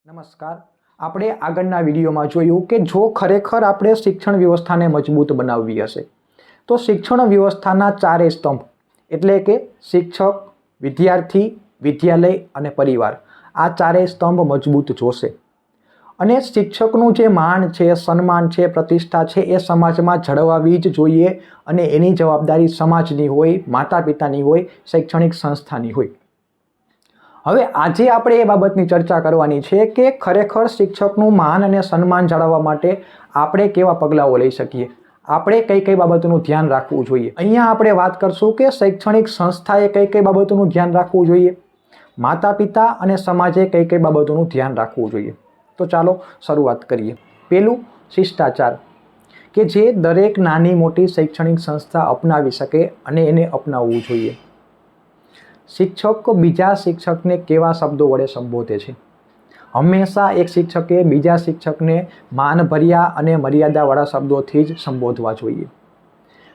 નમસ્કાર. આપણે આગળના વિડીયોમાં જોયું કે જો ખરેખર આપણે શિક્ષણ વ્યવસ્થાને મજબૂત બનાવવી હશે તો શિક્ષણ વ્યવસ્થાના ચારેય સ્તંભ એટલે કે શિક્ષક, વિદ્યાર્થી, વિદ્યાલય અને પરિવાર આ ચારેય સ્તંભ મજબૂત જોશે. અને શિક્ષકનું જે માન છે, સન્માન છે, પ્રતિષ્ઠા છે એ સમાજમાં જળવાવી જ જોઈએ અને એની જવાબદારી સમાજની હોય, માતા પિતાની હોય, શૈક્ષણિક સંસ્થાની હોય. હવે આજે આપણે એ બાબતની ચર્ચા કરવાની છે કે ખરેખર શિક્ષકનું માન અને સન્માન જાળવવા માટે આપણે કેવા પગલાઓ લઈ શકીએ, આપણે કઈ કઈ બાબતોનું ધ્યાન રાખવું જોઈએ. અહીંયા આપણે વાત કરશું કે શૈક્ષણિક સંસ્થાએ કઈ કઈ બાબતોનું ધ્યાન રાખવું જોઈએ, માતા પિતા અને સમાજે કઈ કઈ બાબતોનું ધ્યાન રાખવું જોઈએ. તો ચાલો શરૂઆત કરીએ. પહેલું, શિષ્ટાચાર કે જે દરેક નાની મોટી શૈક્ષણિક સંસ્થા અપનાવી શકે અને એને અપનાવવું જોઈએ. શિક્ષક બીજા શિક્ષકને કેવા શબ્દો વડે સંબોધે છે? હંમેશા એક શિક્ષકે બીજા શિક્ષકને માનભર્યા અને મર્યાદાવાળા શબ્દોથી જ સંબોધવા જોઈએ.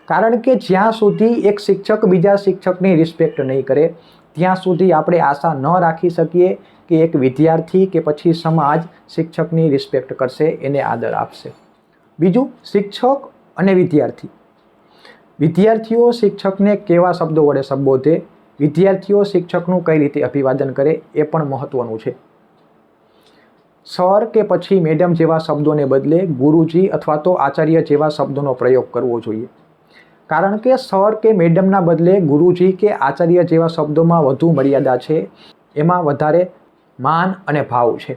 કારણ કે જ્યાં સુધી એક શિક્ષક બીજા શિક્ષકની રિસ્પેક્ટ નહીં કરે ત્યાં સુધી આપણે આશા ન રાખી શકીએ કે એક વિદ્યાર્થી કે પછી સમાજ શિક્ષકની રિસ્પેક્ટ કરશે, એને આદર આપશે. બીજું, શિક્ષક અને વિદ્યાર્થી. વિદ્યાર્થીઓ શિક્ષકને કેવા શબ્દો વડે સંબોધે, વિદ્યાર્થીઓ શિક્ષકનું કઈ રીતે અભિવાદન કરે એ પણ મહત્વનું છે. સર કે પછી મેડમ જેવા શબ્દોને બદલે ગુરુજી અથવા તો આચાર્ય જેવા શબ્દોનો પ્રયોગ કરવો જોઈએ. કારણ કે સર કે મેડમના બદલે ગુરુજી કે આચાર્ય જેવા શબ્દોમાં વધુ મર્યાદા છે, એમાં વધારે માન અને ભાવ છે.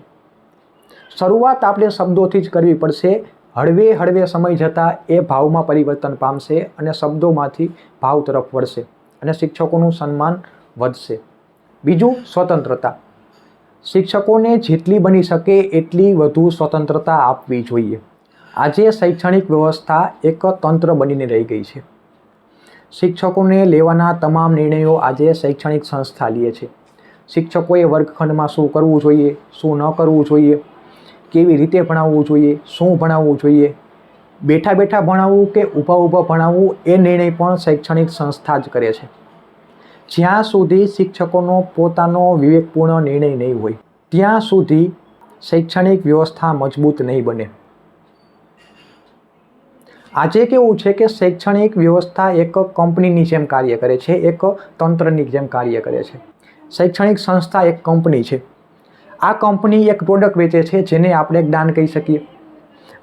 શરૂઆત આપણે શબ્દોથી જ કરવી પડશે. હળવે હળવે સમય જતાં એ ભાવમાં પરિવર્તન પામશે અને શબ્દોમાંથી ભાવ તરફ વળશે અને શિક્ષકોનું સન્માન વધશે. બીજું, સ્વતંત્રતા. શિક્ષકોને જેટલી બની શકે એટલી વધુ સ્વતંત્રતા આપવી જોઈએ. આજે શૈક્ષણિક વ્યવસ્થા એક તંત્ર બનીને રહી ગઈ છે. શિક્ષકોને લેવાના તમામ નિર્ણયો આજે શૈક્ષણિક સંસ્થા લે છે. શિક્ષકોએ વર્ગખંડમાં શું કરવું જોઈએ, શું ન કરવું જોઈએ, કેવી રીતે ભણાવવું જોઈએ, શું ભણાવવું જોઈએ, બેઠા બેઠા ભણાવવું કે ઊભા ઊભા ભણાવવું એ નિર્ણય પણ શૈક્ષણિક સંસ્થા જ કરે છે. જ્યાં સુધી શિક્ષકોનો પોતાનો વિવેકપૂર્ણ નિર્ણય નહીં હોય ત્યાં સુધી શૈક્ષણિક વ્યવસ્થા મજબૂત નહીં બને. આજે કેવું છે કે શૈક્ષણિક વ્યવસ્થા એક કંપનીની જેમ કાર્ય કરે છે, એક તંત્રની જેમ કાર્ય કરે છે. શૈક્ષણિક સંસ્થા એક કંપની છે. આ કંપની એક પ્રોડક્ટ વેચે છે જેને આપણે જ્ઞાન કહી શકીએ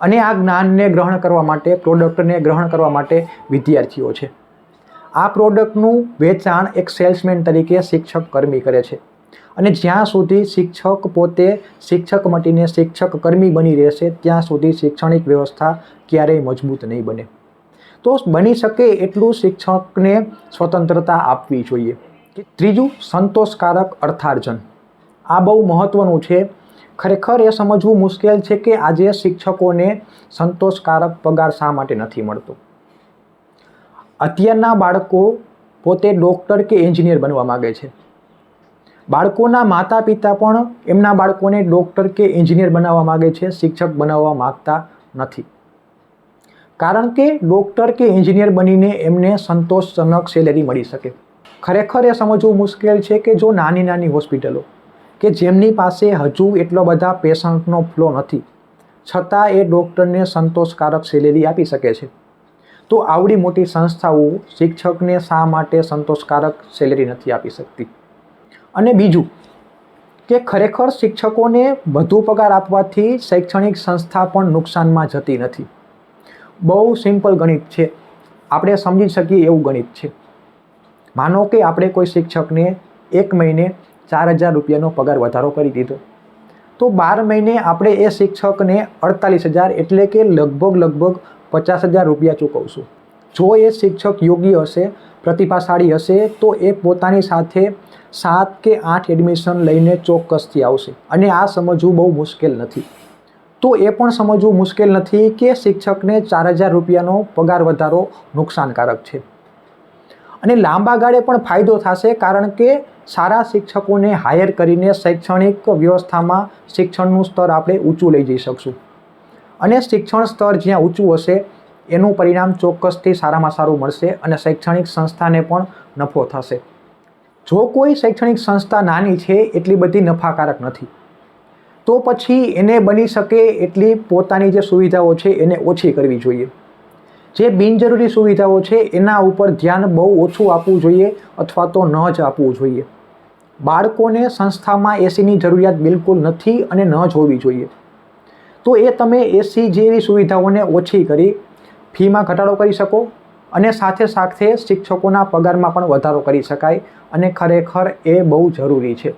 અને આ જ્ઞાનને ગ્રહણ કરવા માટે, પ્રોડક્ટને ગ્રહણ કરવા માટે વિદ્યાર્થીઓ છે. આ પ્રોડક્ટનું વેચાણ એક સેલ્સમેન તરીકે શિક્ષક કર્મી કરે છે અને જ્યાં સુધી શિક્ષક પોતે શિક્ષક મટીને શિક્ષક કર્મી બની રહેશે ત્યાં સુધી શૈક્ષણિક વ્યવસ્થા ક્યારેય મજબૂત નહીં બને. તો બની શકે એટલું શિક્ષકને સ્વતંત્રતા આપવી જોઈએ. ત્રીજું, સંતોષકારક અર્થાર્જન. આ બહુ મહત્ત્વનું છે. ખરેખર એ સમજવું મુશ્કેલ છે કે આજે શિક્ષકોને સંતોષકારક પગાર શા માટે નથી મળતો. અત્યારના બાળકો પોતે ડૉક્ટર કે એન્જિનિયર બનવા માગે છે. બાળકોના માતા પિતા પણ એમના બાળકોને ડૉક્ટર કે એન્જિનિયર બનાવવા માગે છે, શિક્ષક બનાવવા માગતા નથી. કારણ કે ડૉક્ટર કે એન્જિનિયર બનીને એમને સંતોષજનક સેલેરી મળી શકે. ખરેખર એ સમજવું મુશ્કેલ છે કે જો નાની નાની હોસ્પિટલો કે જેમની પાસે હજુ એટલો બધા પેશન્ટનો ફ્લો નથી છતાં એ ડૉક્ટરને સંતોષકારક સેલેરી આપી શકે છે, તો આવડી મોટી સંસ્થાઓ શિક્ષકને શા માટે સંતોષકારક સેલેરી નથી આપી શકતી? અને બીજું કે ખરેખર શિક્ષકોને વધુ પગાર આપવાથી શૈક્ષણિક સંસ્થા પણ નુકસાનમાં જતી નથી. બહુ સિમ્પલ ગણિત છે, આપણે સમજી શકીએ એવું ગણિત છે. માનો કે આપણે કોઈ શિક્ષકને એક મહિને 4,000 રૂપિયાનો પગાર વધારો કરી દીધો, તો 12 મહિને આપણે એ શિક્ષકને 48,000 એટલે કે લગભગ 50,000 રૂપિયા ચૂકવશું. જો એ શિક્ષક યોગ્ય હશે, પ્રતિભાશાળી હશે તો એ પોતાની સાથે 7 કે 8 એડમિશન લઈને ચોક્કસથી આવશે. અને આ સમજવું બહુ મુશ્કેલ નથી. તો એ પણ સમજવું મુશ્કેલ નથી કે શિક્ષકને 4,000 રૂપિયાનો પગાર વધારો નુકસાનકારક છે અને લાંબા ગાળે પણ ફાયદો થશે. કારણ કે સારા શિક્ષકોને હાયર કરીને શૈક્ષણિક વ્યવસ્થામાં શિક્ષણનું સ્તર આપણે ઊંચું લઈ જઈ શકશું અને શિક્ષણ સ્તર જ્યાં ઊંચું હશે એનું પરિણામ ચોક્કસથી સારામાં સારું મળશે અને શૈક્ષણિક સંસ્થાને પણ નફો થશે. જો કોઈ શૈક્ષણિક સંસ્થા નાની છે એટલી બધી નફાકારક નથી. તો પછી એને બની શકે એટલી પોતાની જે સુવિધાઓ છે એને ઓછી કરવી જોઈએ. જે બિનજરૂરી સુવિધાઓ છે એના ઉપર ધ્યાન બહુ ઓછું આપવું જોઈએ અથવા તો ન જ આપવું જોઈએ. બાળકોને સંસ્થામાં એસીની જરૂરિયાત બિલકુલ નથી અને ન જ હોવી જોઈએ. તો એ તમે એસી જેવી સુવિધાઓને ઓછી કરી ફીમાં ઘટાડો કરી શકો અને સાથે સાથે શિક્ષકોના પગારમાં પણ વધારો કરી શકાય અને ખરેખર એ બહુ જરૂરી છે.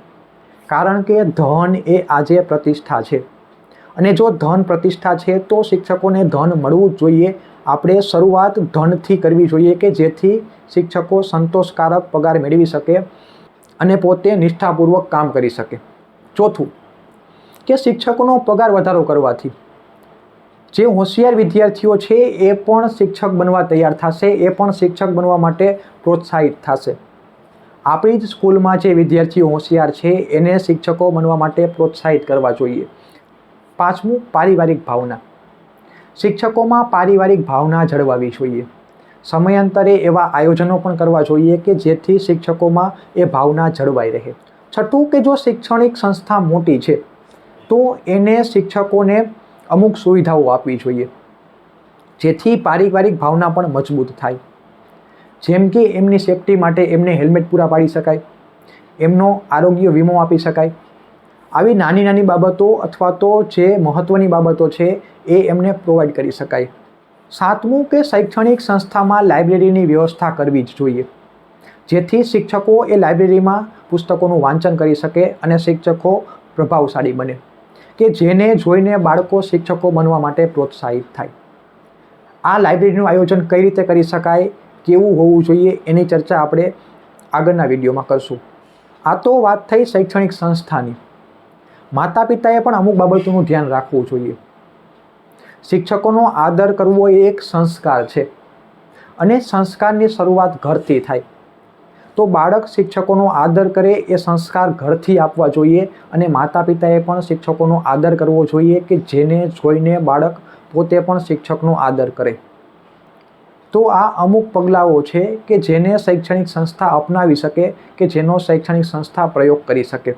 કારણ કે ધન એ આજે પ્રતિષ્ઠા છે અને જો ધન પ્રતિષ્ઠા છે તો શિક્ષકોને ધન મળવું જ જોઈએ. આપણે શરૂઆત ધનથી કરવી જોઈએ કે જેથી શિક્ષકો સંતોષકારક પગાર મેળવી શકે અને પોતે નિષ્ઠાપૂર્વક કામ કરી શકે. ચોથું કે શિક્ષકોનો પગાર વધારો કરવાથી જે હોશિયાર વિદ્યાર્થીઓ છે એ પણ શિક્ષક બનવા તૈયાર થશે, એ પણ શિક્ષક બનવા માટે પ્રોત્સાહિત થશે. આપણી જ સ્કૂલમાં જે વિદ્યાર્થીઓ હોશિયાર છે એને શિક્ષકો બનવા માટે પ્રોત્સાહિત કરવા જોઈએ. પાંચમું, પારિવારિક ભાવના. શિક્ષકોમાં પારિવારિક ભાવના જળવાવી જોઈએ. સમયાંતરે એવા આયોજનો પણ કરવા જોઈએ કે જેથી શિક્ષકોમાં એ ભાવના જળવાઈ રહે. છઠ્ઠું કે જો શૈક્ષણિક સંસ્થા મોટી છે તો એને શિક્ષકોને અમુક સુવિધાઓ આપવી જોઈએ જેથી પારિવારિક ભાવના પણ મજબૂત થાય. જેમ કે એમની સેફટી માટે એમને હેલ્મેટ પૂરા પાડી શકાય, એમનો આરોગ્ય વીમો આપી શકાય. આવી નાની નાની બાબતો અથવા તો જે મહત્ત્વની બાબતો છે એ એમને પ્રોવાઈડ કરી શકાય. સાતમું કે શૈક્ષણિક સંસ્થામાં લાઇબ્રેરીની વ્યવસ્થા કરવી જ જોઈએ જેથી શિક્ષકો એ લાઇબ્રેરીમાં પુસ્તકોનું વાંચન કરી શકે અને શિક્ષકો પ્રભાવશાળી બને કે જેને જોઈને બાળકો શિક્ષકો બનવા માટે પ્રોત્સાહિત થાય. આ લાઇબ્રેરીનું આયોજન કઈ રીતે કરી શકાય, કેવું હોવું જોઈએ એની ચર્ચા આપણે આગળના વિડીયોમાં કરશું. આ તો વાત થઈ શૈક્ષણિક સંસ્થાની. માતા પિતાએ પણ અમુક બાબતોનું ધ્યાન રાખવું જોઈએ. શિક્ષકોનો આદર કરવો એ એક સંસ્કાર છે અને સંસ્કારની શરૂઆત ઘરથી થાય. તો બાળક શિક્ષકોનો આદર કરે એ સંસ્કાર ઘરથી આપવા જોઈએ અને માતા પિતાએ પણ શિક્ષકોનો આદર કરવો જોઈએ કે જેને જોઈને બાળક પોતે પણ શિક્ષકનો આદર કરે. તો આ અમુક પગલાઓ છે કે જેને શૈક્ષણિક સંસ્થા અપનાવી શકે કે જેનો શૈક્ષણિક સંસ્થા પ્રયોગ કરી શકે.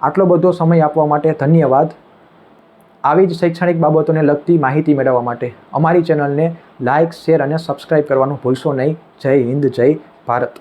આટલો બધો સમય આપવા માટે ધન્યવાદ. આવી જ શૈક્ષણિક બાબતોને લગતી માહિતી મેળવવા માટે અમારી ચેનલને લાઇક, શેર અને સબસ્ક્રાઈબ કરવાનું ભૂલશો નહીં. જય હિન્દ, જય ભારત.